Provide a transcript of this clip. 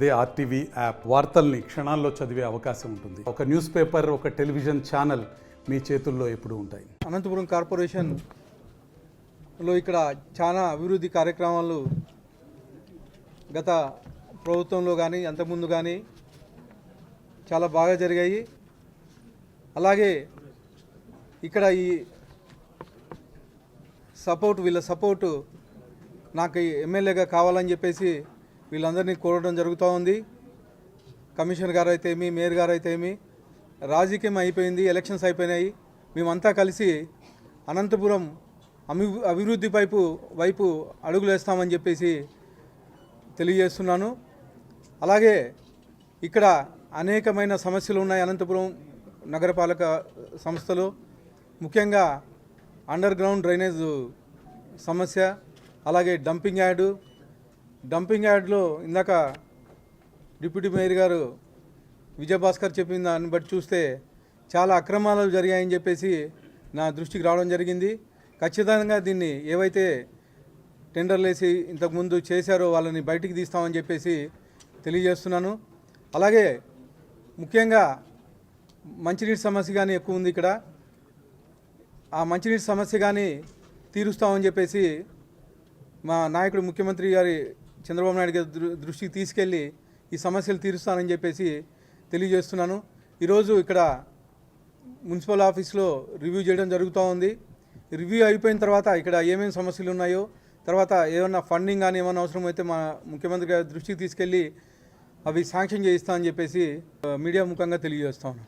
అదే RTV app వార్తల్ని క్షణాల్లో చదివే అవకాశం ఉంటుంది. ఒక న్యూస్ పేపర్, ఒక టెలివిజన్ ఛానల్ మీ చేతుల్లో ఎప్పుడూ ఉంటాయి. అనంతపురం కార్పొరేషన్లో ఇక్కడ చాలా అభివృద్ధి కార్యక్రమాలు గత ప్రభుత్వంలో కానీ అంతకుముందు కానీ చాలా బాగా జరిగాయి. అలాగే ఇక్కడ ఈ వీళ్ళ సపోర్టు నాకు ఎమ్మెల్యేగా కావాలని చెప్పేసి వీళ్ళందరినీ కోరడం జరుగుతూ ఉంది. కమిషనర్ గారు అయితే ఏమి, మేయర్ గారు అయితే ఏమి, రాజకీయం అయిపోయింది, ఎలక్షన్స్ అయిపోయినాయి. మేమంతా కలిసి అనంతపురం అభివృద్ధి వైపు అడుగులు వేస్తామని చెప్పేసి తెలియజేస్తున్నాను. అలాగే ఇక్కడ అనేకమైన సమస్యలు ఉన్నాయి. అనంతపురం నగరపాలక సంస్థలో ముఖ్యంగా అండర్ గ్రౌండ్ డ్రైనేజ్ సమస్య, అలాగే డంపింగ్ యార్డ్లో ఇందాక డిప్యూటీ మేయర్ గారు విజయభాస్కర్ చెప్పిన దాన్ని బట్టి చూస్తే చాలా అక్రమాలు జరిగాయని చెప్పేసి నా దృష్టికి రావడం జరిగింది. ఖచ్చితంగా దీన్ని ఏవైతే టెండర్లు వేసి ఇంతకుముందు చేశారో వాళ్ళని బయటికి తీస్తామని చెప్పేసి తెలియజేస్తున్నాను. అలాగే ముఖ్యంగా మంచినీటి సమస్య కానీ ఎక్కువ ఉంది ఇక్కడ. ఆ మంచినీటి సమస్య కానీ తీరుస్తామని చెప్పేసి మా నాయకుడు ముఖ్యమంత్రి గారి చంద్రబాబు నాయుడు గారి దృష్టికి తీసుకెళ్ళి ఈ సమస్యలు తీరుస్తానని చెప్పేసి తెలియజేస్తున్నాను. ఈరోజు ఇక్కడ మున్సిపల్ ఆఫీస్లో రివ్యూ చేయడం జరుగుతూ ఉంది. రివ్యూ అయిపోయిన తర్వాత ఇక్కడ ఏమేమి సమస్యలు ఉన్నాయో, తర్వాత ఏమన్నా ఫండింగ్ కానీ ఏమైనా అవసరమైతే మా ముఖ్యమంత్రి గారి దృష్టికి తీసుకెళ్ళి అవి శాంక్షన్ చేయిస్తామని చెప్పేసి మీడియా ముఖంగా తెలియజేస్తాను.